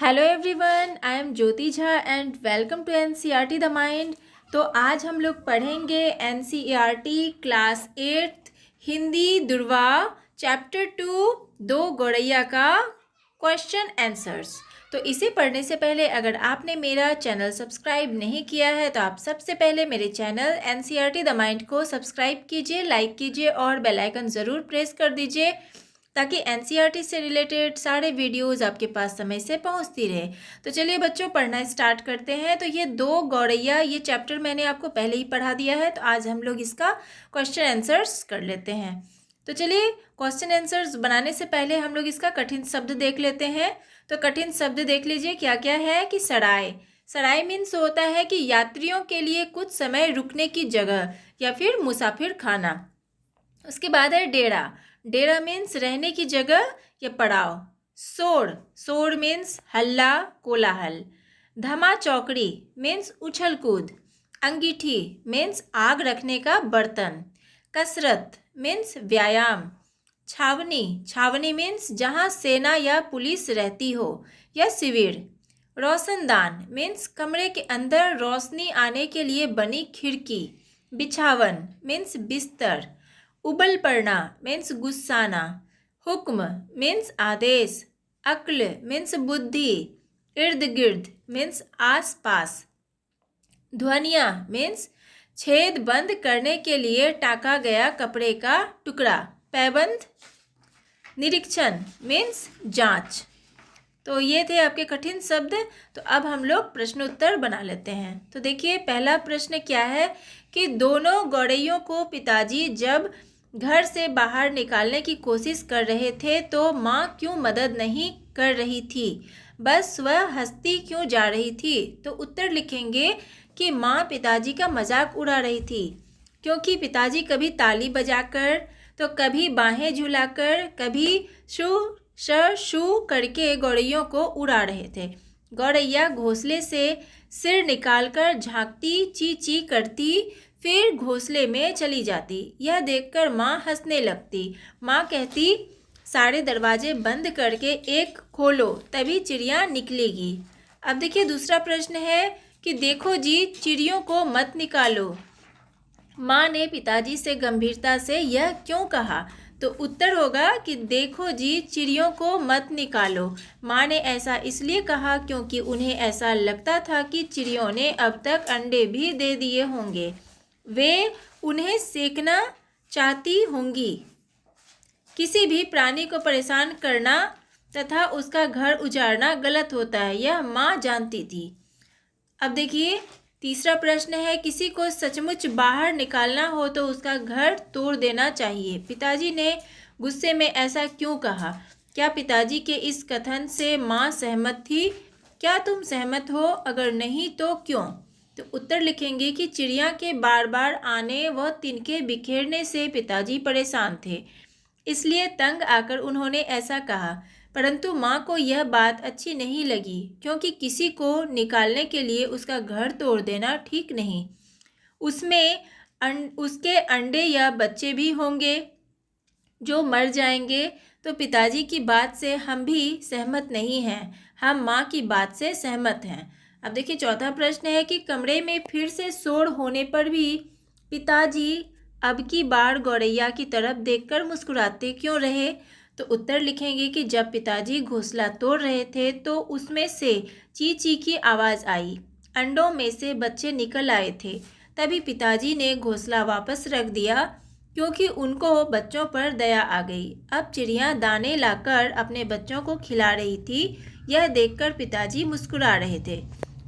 Hello everyone, I am Jyoti Jha and welcome to NCERT the mind. तो आज हम लोग पढ़ेंगे एनसीईआरटी क्लास 8 हिंदी दुर्वा चैप्टर 2 दो गौरैया का क्वेश्चन आंसर्स। तो इसे पढ़ने से पहले अगर आपने मेरा चैनल सब्सक्राइब नहीं किया है तो आप सबसे पहले मेरे चैनल एनसीईआरटी द माइंड को सब्सक्राइब कीजिए, लाइक कीजिए और बेल आइकन ज़रूर प्रेस कर दीजिए ताकि एनसीईआरटी से रिलेटेड सारे वीडियोस आपके पास समय से पहुंचती रहे। तो चलिए बच्चों, पढ़ना स्टार्ट करते हैं। तो ये दो गौरैया, ये चैप्टर मैंने आपको पहले ही पढ़ा दिया है, तो आज हम लोग इसका क्वेश्चन आंसर्स कर लेते हैं। तो चलिए, क्वेश्चन आंसर्स बनाने से पहले हम लोग इसका कठिन शब्द देख लेते हैं। तो कठिन शब्द देख लीजिए क्या क्या है। कि सराय, सराय मीन्स होता है कि यात्रियों के लिए कुछ समय रुकने की जगह या फिर मुसाफिर खाना। उसके बाद है डेरा, डेरा मीन्स रहने की जगह या पड़ाव। सोड़, सोड़ मीन्स हल्ला, कोलाहल। धमा चौकड़ी मीन्स उछल कूद। अंगीठी मीन्स आग रखने का बर्तन। कसरत मीन्स व्यायाम। छावनी, छावनी मीन्स जहाँ सेना या पुलिस रहती हो या शिविर। रोशनदान मीन्स कमरे के अंदर रोशनी आने के लिए बनी खिड़की। बिछावन मीन्स बिस्तर। उबल पड़ना मीन्स गुस्साना। हुक्म मीन्स आदेश। अक्ल मीन्स बुद्धि। इर्द गिर्द मीन्स आस पास। ध्वनिया मीन्स छेद बंद करने के लिए टाका गया कपड़े का टुकड़ा, पैबंद। निरीक्षण मीन्स जांच। तो ये थे आपके कठिन शब्द। तो अब हम लोग प्रश्नोत्तर बना लेते हैं। तो देखिए, पहला प्रश्न क्या है कि दोनों गौरैयों को पिताजी जब घर से बाहर निकालने की कोशिश कर रहे थे तो माँ क्यों मदद नहीं कर रही थी, बस वह हंसती क्यों जा रही थी। तो उत्तर लिखेंगे कि माँ पिताजी का मजाक उड़ा रही थी, क्योंकि पिताजी कभी ताली बजाकर तो कभी बाहें झुलाकर कभी शू करके गौरैयों को उड़ा रहे थे। गौरैया घोंसले से सिर निकालकर झांकती, ची ची करती, फिर घोंसले में चली जाती। यह देखकर माँ हंसने लगती। माँ कहती, सारे दरवाजे बंद करके एक खोलो, तभी चिड़िया निकलेगी। अब देखिए, दूसरा प्रश्न है कि देखो जी, चिड़ियों को मत निकालो। माँ ने पिताजी से गंभीरता से यह क्यों कहा। तो उत्तर होगा कि देखो जी, चिड़ियों को मत निकालो। माँ ने ऐसा इसलिए कहा क्योंकि उन्हें ऐसा लगता था कि चिड़ियों ने अब तक अंडे भी दे दिए होंगे। वे उन्हें सेकना चाहती होंगी। किसी भी प्राणी को परेशान करना तथा उसका घर उजाड़ना गलत होता है, यह माँ जानती थी। अब देखिए, तीसरा प्रश्न है, किसी को सचमुच बाहर निकालना हो तो उसका घर तोड़ देना चाहिए। पिताजी ने गुस्से में ऐसा क्यों कहा। क्या पिताजी के इस कथन से माँ सहमत थी। क्या तुम सहमत हो, अगर नहीं तो क्यों। तो उत्तर लिखेंगे कि चिड़िया के बार बार आने व तिनके बिखेरने से पिताजी परेशान थे, इसलिए तंग आकर उन्होंने ऐसा कहा। परंतु माँ को यह बात अच्छी नहीं लगी, क्योंकि किसी को निकालने के लिए उसका घर तोड़ देना ठीक नहीं। उसमें उसके अंडे या बच्चे भी होंगे जो मर जाएंगे। तो पिताजी की बात से हम भी सहमत नहीं हैं, हम माँ की बात से सहमत हैं। अब देखिए, चौथा प्रश्न है कि कमरे में फिर से शोर होने पर भी पिताजी अब की बार गौरैया की तरफ देखकर मुस्कुराते क्यों रहे। तो उत्तर लिखेंगे कि जब पिताजी घोंसला तोड़ रहे थे तो उसमें से ची ची की आवाज़ आई। अंडों में से बच्चे निकल आए थे। तभी पिताजी ने घोंसला वापस रख दिया, क्योंकि उनको बच्चों पर दया आ गई। अब चिड़िया दाने लाकर अपने बच्चों को खिला रही थी। यह देखकर पिताजी मुस्कुरा रहे थे,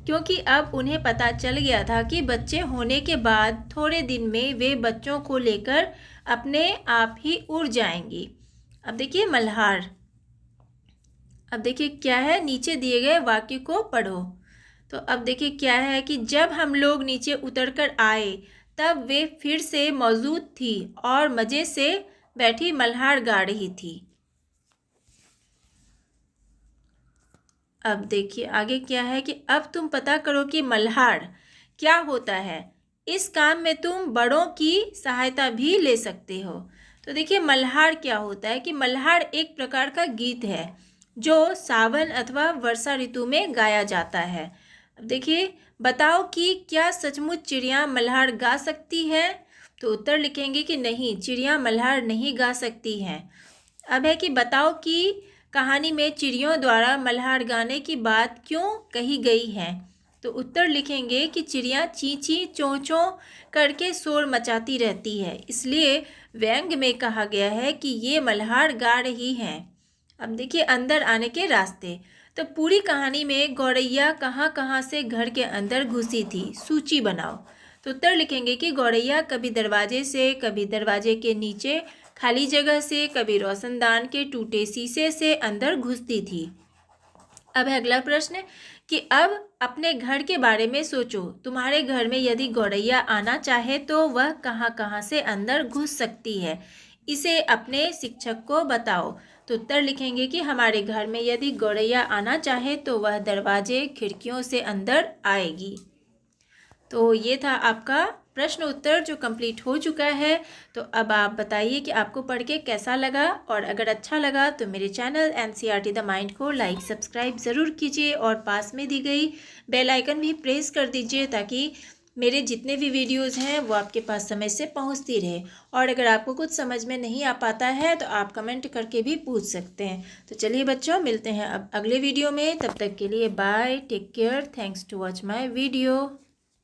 क्योंकि अब उन्हें पता चल गया था कि बच्चे होने के बाद थोड़े दिन में वे बच्चों को लेकर अपने आप ही उड़ जाएंगी। अब देखिए, मल्हार। अब देखिए क्या है, नीचे दिए गए वाक्य को पढ़ो। तो अब देखिए क्या है कि जब हम लोग नीचे उतरकर आए तब वे फिर से मौजूद थी और मज़े से बैठी मल्हार गा रही थी। अब देखिए आगे क्या है कि अब तुम पता करो कि मल्हार क्या होता है। इस काम में तुम बड़ों की सहायता भी ले सकते हो। तो देखिए, मल्हार क्या होता है कि मल्हार एक प्रकार का गीत है जो सावन अथवा वर्षा ऋतु में गाया जाता है। अब देखिए, बताओ कि क्या सचमुच चिड़िया मल्हार गा सकती है? तो उत्तर लिखेंगे कि नहीं, चिड़िया मल्हार नहीं गा सकती हैं। अब है कि बताओ कि कहानी में चिड़ियों द्वारा मल्हार गाने की बात क्यों कही गई है? तो उत्तर लिखेंगे कि चिड़िया ची ची चों चों करके शोर मचाती रहती है, इसलिए व्यंग्य में कहा गया है कि ये मल्हार गा रही हैं। अब देखिए, अंदर आने के रास्ते। तो पूरी कहानी में गौरैया कहाँ कहाँ से घर के अंदर घुसी थी, सूची बनाओ। तो उत्तर लिखेंगे कि गौरैया कभी दरवाजे से, कभी दरवाजे के नीचे खाली जगह से, कभी रोशनदान के टूटे शीशे से अंदर घुसती थी। अब है अगला प्रश्न कि अब अपने घर के बारे में सोचो। तुम्हारे घर में यदि गौरैया आना चाहे तो वह कहाँ कहाँ से अंदर घुस सकती है, इसे अपने शिक्षक को बताओ। तो उत्तर लिखेंगे कि हमारे घर में यदि गौरैया आना चाहे तो वह दरवाजे खिड़कियों से अंदर आएगी। तो ये था आपका प्रश्न उत्तर जो कंप्लीट हो चुका है। तो अब आप बताइए कि आपको पढ़ के कैसा लगा, और अगर अच्छा लगा तो मेरे चैनल NCERT द माइंड को लाइक सब्सक्राइब ज़रूर कीजिए और पास में दी गई बेल आइकन भी प्रेस कर दीजिए ताकि मेरे जितने भी वीडियोज़ हैं वो आपके पास समय से पहुंचती रहे। और अगर आपको कुछ समझ में नहीं आ पाता है तो आप कमेंट करके भी पूछ सकते हैं। तो चलिए बच्चों, मिलते हैं अब अगले वीडियो में। तब तक के लिए bye, take care, thanks to watch my video.